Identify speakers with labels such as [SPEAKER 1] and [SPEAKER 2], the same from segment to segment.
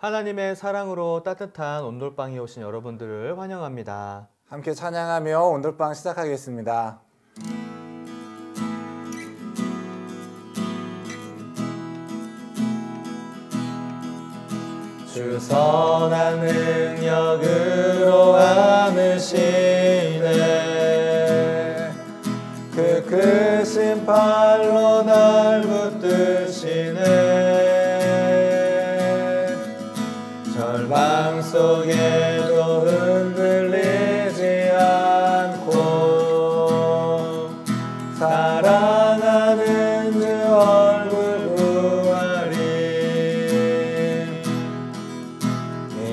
[SPEAKER 1] 하나님의 사랑으로 따뜻한 온돌방에 오신 여러분들을 환영합니다.
[SPEAKER 2] 함께 찬양하며 온돌방 시작하겠습니다.
[SPEAKER 1] 주 선한 능력으로 안으시네. 그 크신 팔로 날 붙드시네. 절망 속에도 흔들리지 않고 사랑하는 주 얼굴 부활이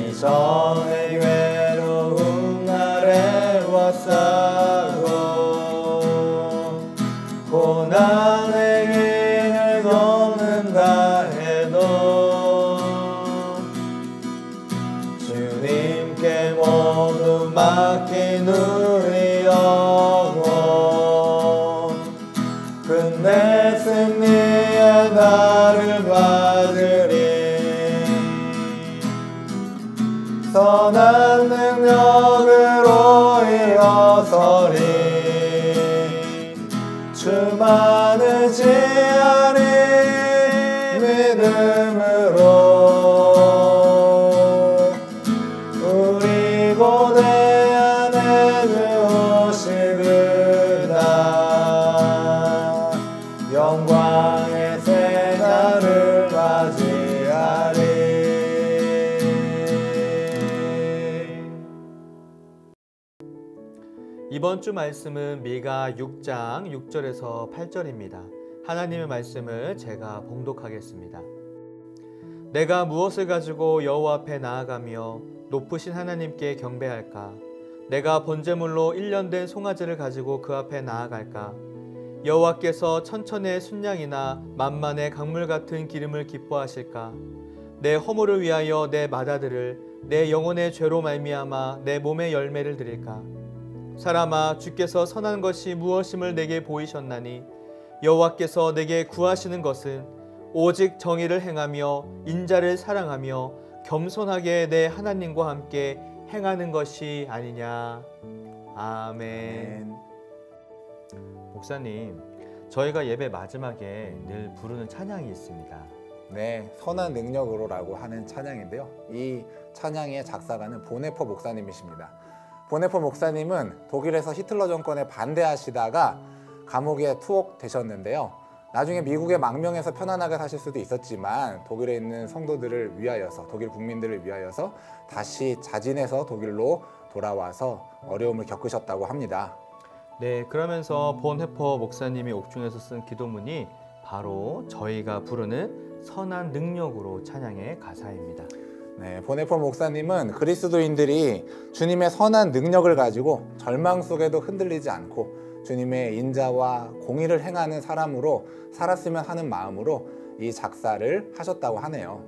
[SPEAKER 1] 이전의 외로움 나를 워싸고 고난의 길을 걷는다 해도 주님께 모두 맡긴 우리 영혼 끝내 승리의 날을 받으리. 선한 능력으로 일어서리. 주만을 지하리 믿음으로 우리 고대 안에 주시리라. 영광의 새 날을 맞이하리. 이번 주 말씀은 미가 6장 6절에서 8절입니다. 하나님의 말씀을 제가 봉독하겠습니다. 내가 무엇을 가지고 여호와 앞에 나아가며 높으신 하나님께 경배할까? 내가 번제물로 1년 된 송아지를 가지고 그 앞에 나아갈까? 여호와께서 천천의 순양이나 만만의 강물 같은 기름을 기뻐하실까? 내 허물을 위하여 내 맏아들을 내 영혼의 죄로 말미암아 내 몸의 열매를 드릴까? 사람아, 주께서 선한 것이 무엇임을 내게 보이셨나니 여호와께서 내게 구하시는 것은 오직 정의를 행하며 인자를 사랑하며 겸손하게 내 하나님과 함께 행하는 것이 아니냐. 아멘. 목사님, 저희가 예배 마지막에 늘 부르는 찬양이 있습니다.
[SPEAKER 2] 네, 선한 능력으로라고 하는 찬양인데요. 이 찬양의 작사가는 보네퍼 목사님이십니다. 보네퍼 목사님은 독일에서 히틀러 정권에 반대하시다가 감옥에 투옥되셨는데요. 나중에 미국의 망명해서 편안하게 사실 수도 있었지만 독일에 있는 성도들을 위하여서, 독일 국민들을 위하여서 다시 자진해서 독일로 돌아와서 어려움을 겪으셨다고 합니다.
[SPEAKER 1] 네, 그러면서 본헤퍼 목사님이 옥중에서 쓴 기도문이 바로 저희가 부르는 선한 능력으로 찬양의 가사입니다.
[SPEAKER 2] 네, 보네퍼 목사님은 그리스도인들이 주님의 선한 능력을 가지고 절망 속에도 흔들리지 않고 주님의 인자와 공의를 행하는 사람으로 살았으면 하는 마음으로 이 작사를 하셨다고 하네요.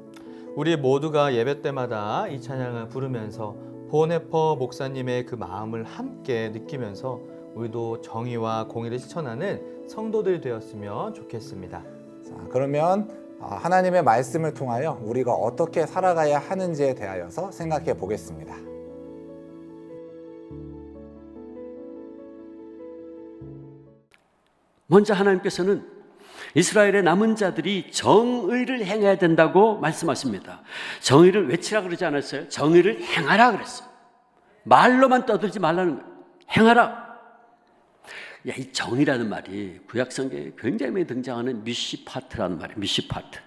[SPEAKER 1] 우리 모두가 예배 때마다 이 찬양을 부르면서 본헤퍼 목사님의 그 마음을 함께 느끼면서 우리도 정의와 공의를 실천하는 성도들이 되었으면 좋겠습니다.
[SPEAKER 2] 자, 그러면 하나님의 말씀을 통하여 우리가 어떻게 살아가야 하는지에 대하여서 생각해 보겠습니다.
[SPEAKER 3] 먼저 하나님께서는 이스라엘의 남은 자들이 정의를 행해야 된다고 말씀하십니다. 정의를 외치라 그러지 않았어요? 정의를 행하라 그랬어요. 말로만 떠들지 말라는 거예요. 행하라. 야, 이 정의라는 말이 구약 성경에 굉장히 많이 등장하는 미시파트라는 말이에요. 미시파트.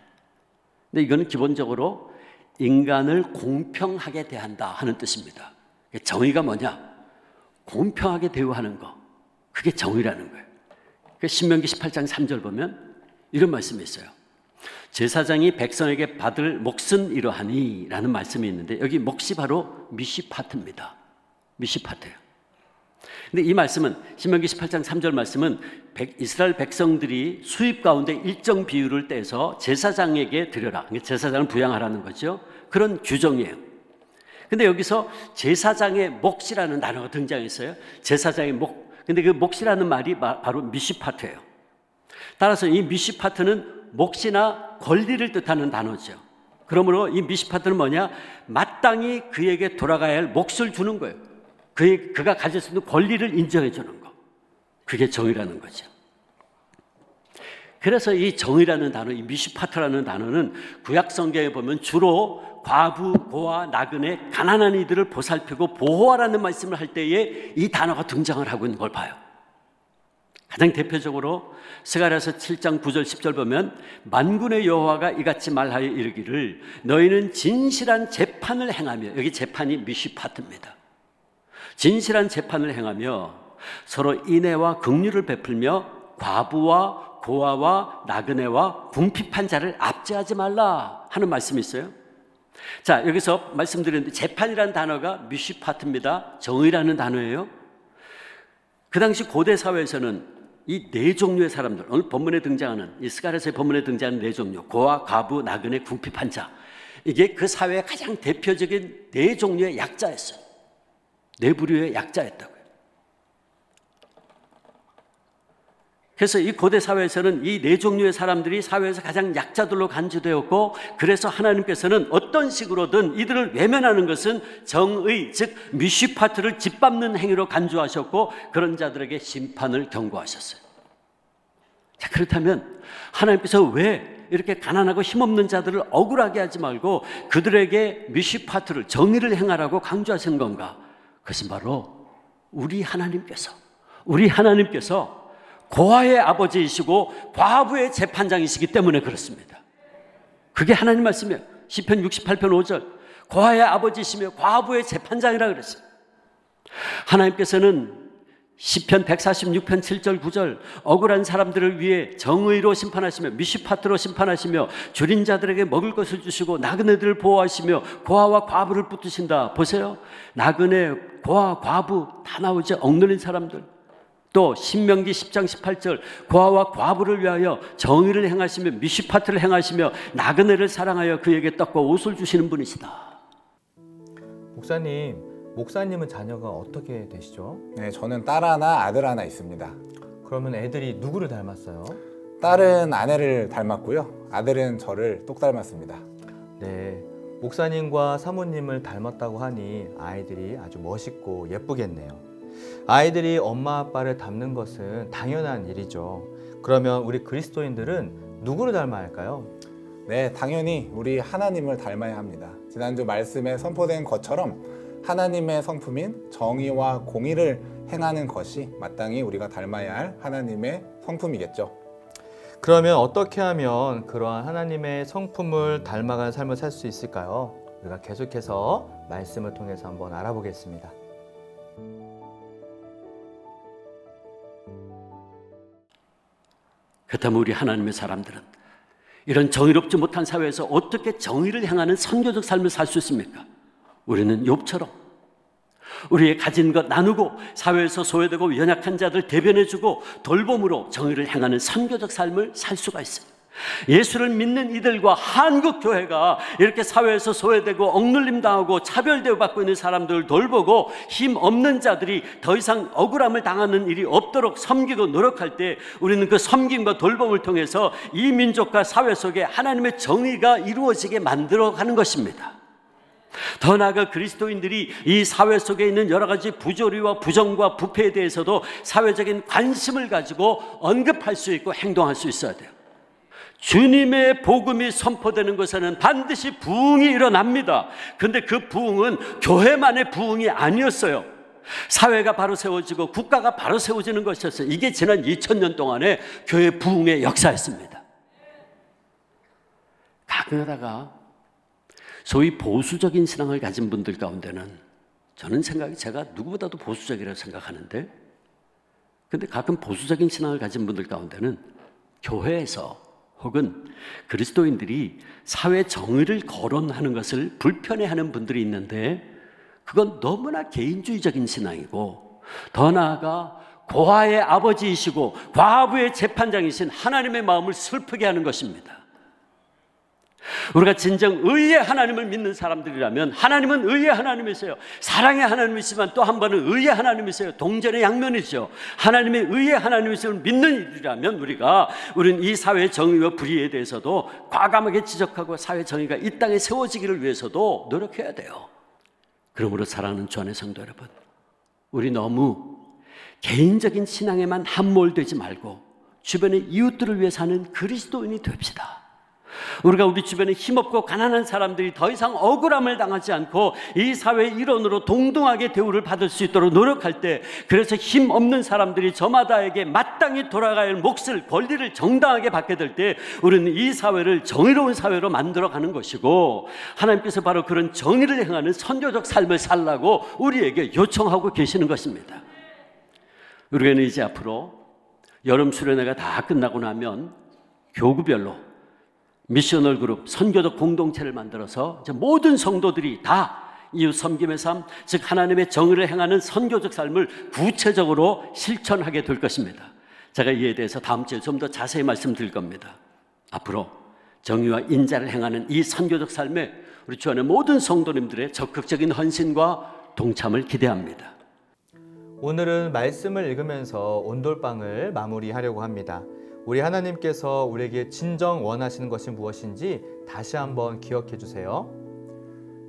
[SPEAKER 3] 근데 이거는 기본적으로 인간을 공평하게 대한다 하는 뜻입니다. 정의가 뭐냐? 공평하게 대우하는 거. 그게 정의라는 거예요. 신명기 18장 3절 보면 이런 말씀이 있어요. 제사장이 백성에게 받을 몫은 이러하니 라는 말씀이 있는데 여기 몫이 바로 미시파트입니다. 미시파트예요. 근데 이 말씀은 신명기 18장 3절 말씀은 이스라엘 백성들이 수입 가운데 일정 비율을 떼서 제사장에게 드려라. 제사장을 부양하라는 거죠. 그런 규정이에요. 근데 여기서 제사장의 몫이라는 단어가 등장했어요. 제사장의 몫. 근데 그 몫이라는 말이 바로 미시파트예요. 따라서 이 미시파트는 몫이나 권리를 뜻하는 단어죠. 그러므로 이 미시파트는 뭐냐? 마땅히 그에게 돌아가야 할 몫을 주는 거예요. 그가 가질 수 있는 권리를 인정해 주는 거. 그게 정의라는 거죠. 그래서 이 정의라는 단어, 이 미시파트라는 단어는 구약 성경에 보면 주로 과부, 고아, 나그네, 가난한 이들을 보살피고 보호하라는 말씀을 할 때에 이 단어가 등장을 하고 있는 걸 봐요. 가장 대표적으로 스가랴서 7장 9절 10절 보면 만군의 여호와가 이같이 말하여 이르기를 너희는 진실한 재판을 행하며, 여기 재판이 미시파트입니다. 진실한 재판을 행하며 서로 인애와 긍휼을 베풀며 과부와 고아와 나그네와 궁핍한 자를 압제하지 말라 하는 말씀이 있어요. 자, 여기서 말씀드렸는데 재판이라는 단어가 미시파트입니다. 정의라는 단어예요. 그 당시 고대 사회에서는 이 네 종류의 사람들, 오늘 본문에 등장하는 이 스가랴서의 본문에 등장하는 네 종류, 고아, 과부, 나그네, 궁핍한 자, 이게 그 사회의 가장 대표적인 네 종류의 약자였어요. 네 부류의 약자였다고요. 그래서 이 고대 사회에서는 이 네 종류의 사람들이 사회에서 가장 약자들로 간주되었고, 그래서 하나님께서는 어떤 식으로든 이들을 외면하는 것은 정의, 즉 미시파트를 짓밟는 행위로 간주하셨고, 그런 자들에게 심판을 경고하셨어요. 자, 그렇다면 하나님께서 왜 이렇게 가난하고 힘없는 자들을 억울하게 하지 말고 그들에게 미시파트를, 정의를 행하라고 강조하신 건가? 그것은 바로 우리 하나님께서 고아의 아버지이시고 과부의 재판장이시기 때문에 그렇습니다. 그게 하나님 말씀이에요. 시편 68편 5절 고아의 아버지이시며 과부의 재판장이라 그랬어요. 하나님께서는 시편 146편 7절 9절 억울한 사람들을 위해 정의로 심판하시며 미시파트로 심판하시며 줄인 자들에게 먹을 것을 주시고 나그네들을 보호하시며 고아와 과부를 붙드신다. 보세요. 나그네, 고아, 과부 다 나오죠. 억눌린 사람들. 또 신명기 10장 18절 고아와 과부를 위하여 정의를 행하시며 미시파트를 행하시며 나그네를 사랑하여 그에게 떡과 옷을 주시는 분이시다.
[SPEAKER 1] 목사님은 자녀가 어떻게 되시죠?
[SPEAKER 2] 네, 저는 딸 하나, 아들 하나 있습니다.
[SPEAKER 1] 그러면 애들이 누구를 닮았어요?
[SPEAKER 2] 딸은 아내를 닮았고요. 아들은 저를 똑 닮았습니다.
[SPEAKER 1] 네, 목사님과 사모님을 닮았다고 하니 아이들이 아주 멋있고 예쁘겠네요. 아이들이 엄마 아빠를 닮는 것은 당연한 일이죠. 그러면 우리 그리스도인들은 누구를 닮아야 할까요?
[SPEAKER 2] 네, 당연히 우리 하나님을 닮아야 합니다. 지난주 말씀에 선포된 것처럼 하나님의 성품인 정의와 공의를 행하는 것이 마땅히 우리가 닮아야 할 하나님의 성품이겠죠.
[SPEAKER 1] 그러면 어떻게 하면 그러한 하나님의 성품을 닮아가는 삶을 살 수 있을까요? 우리가 계속해서 말씀을 통해서 한번 알아보겠습니다.
[SPEAKER 3] 그렇다면 우리 하나님의 사람들은 이런 정의롭지 못한 사회에서 어떻게 정의를 행하는 선교적 삶을 살 수 있습니까? 우리는 욥처럼 우리의 가진 것 나누고 사회에서 소외되고 연약한 자들 대변해주고 돌봄으로 정의를 행하는 선교적 삶을 살 수가 있어요. 예수를 믿는 이들과 한국 교회가 이렇게 사회에서 소외되고 억눌림 당하고 차별대우 받고 있는 사람들을 돌보고 힘 없는 자들이 더 이상 억울함을 당하는 일이 없도록 섬기고 노력할 때 우리는 그 섬김과 돌봄을 통해서 이 민족과 사회 속에 하나님의 정의가 이루어지게 만들어가는 것입니다. 더 나아가 그리스도인들이 이 사회 속에 있는 여러 가지 부조리와 부정과 부패에 대해서도 사회적인 관심을 가지고 언급할 수 있고 행동할 수 있어야 돼요. 주님의 복음이 선포되는 곳에는 반드시 부흥이 일어납니다. 그런데 그 부흥은 교회만의 부흥이 아니었어요. 사회가 바로 세워지고 국가가 바로 세워지는 것이었어요. 이게 지난 2000년 동안의 교회 부흥의 역사였습니다. 가끔가다가 소위 보수적인 신앙을 가진 분들 가운데는 저는 제가 누구보다도 보수적이라고 생각하는데, 근데 가끔 보수적인 신앙을 가진 분들 가운데는 교회에서 혹은 그리스도인들이 사회 정의를 거론하는 것을 불편해하는 분들이 있는데, 그건 너무나 개인주의적인 신앙이고, 더 나아가 고아의 아버지이시고 과부의 재판장이신 하나님의 마음을 슬프게 하는 것입니다. 우리가 진정 의의 하나님을 믿는 사람들이라면 하나님은 의의 하나님이세요. 사랑의 하나님이시지만 또 한 번은 의의 하나님이세요. 동전의 양면이죠. 하나님의 의의 하나님이심을 믿는 이들이라면 우리는 이 사회의 정의와 불의에 대해서도 과감하게 지적하고 사회 정의가 이 땅에 세워지기를 위해서도 노력해야 돼요. 그러므로 사랑하는 주 안의 성도 여러분, 우리 너무 개인적인 신앙에만 함몰되지 말고 주변의 이웃들을 위해 사는 그리스도인이 됩시다. 우리가 우리 주변에 힘없고 가난한 사람들이 더 이상 억울함을 당하지 않고 이 사회의 일원으로 동등하게 대우를 받을 수 있도록 노력할 때, 그래서 힘없는 사람들이 저마다에게 마땅히 돌아가야 할 몫을, 권리를 정당하게 받게 될 때 우리는 이 사회를 정의로운 사회로 만들어가는 것이고, 하나님께서 바로 그런 정의를 행하는 선교적 삶을 살라고 우리에게 요청하고 계시는 것입니다. 우리는 이제 앞으로 여름 수련회가 다 끝나고 나면 교구별로 미셔널 그룹, 선교적 공동체를 만들어서 이제 모든 성도들이 다 이웃 섬김의 삶, 즉 하나님의 정의를 행하는 선교적 삶을 구체적으로 실천하게 될 것입니다. 제가 이에 대해서 다음 주에 좀 더 자세히 말씀드릴 겁니다. 앞으로 정의와 인자를 행하는 이 선교적 삶에 우리 주 안의 모든 성도님들의 적극적인 헌신과 동참을 기대합니다.
[SPEAKER 1] 오늘은 말씀을 읽으면서 온돌방을 마무리하려고 합니다. 우리 하나님께서 우리에게 진정 원하시는 것이 무엇인지 다시 한번 기억해 주세요.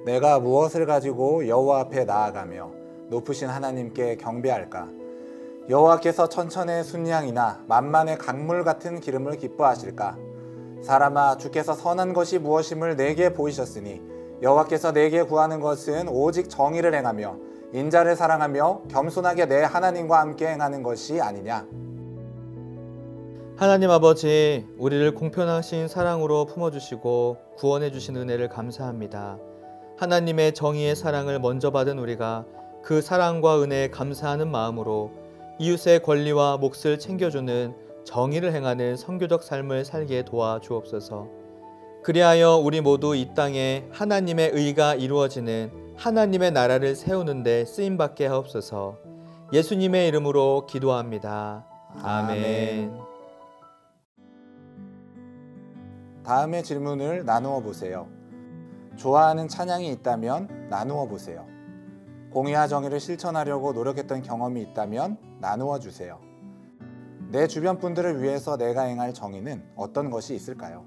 [SPEAKER 2] 내가 무엇을 가지고 여호와 앞에 나아가며 높으신 하나님께 경배할까? 여호와께서 천천의 순양이나 만만의 강물 같은 기름을 기뻐하실까? 사람아, 주께서 선한 것이 무엇임을 내게 보이셨으니 여호와께서 내게 구하는 것은 오직 정의를 행하며 인자를 사랑하며 겸손하게 내 하나님과 함께 행하는 것이 아니냐?
[SPEAKER 1] 하나님 아버지, 우리를 공평하신 사랑으로 품어주시고 구원해 주신 은혜를 감사합니다. 하나님의 정의의 사랑을 먼저 받은 우리가 그 사랑과 은혜에 감사하는 마음으로 이웃의 권리와 몫을 챙겨주는 정의를 행하는 선교적 삶을 살게 도와주옵소서. 그리하여 우리 모두 이 땅에 하나님의 의가 이루어지는 하나님의 나라를 세우는 데 쓰임받게 하옵소서. 예수님의 이름으로 기도합니다. 아멘.
[SPEAKER 2] 다음의 질문을 나누어 보세요. 좋아하는 찬양이 있다면 나누어 보세요. 공의와 정의를 실천하려고 노력했던 경험이 있다면 나누어 주세요. 내 주변 분들을 위해서 내가 행할 정의는 어떤 것이 있을까요?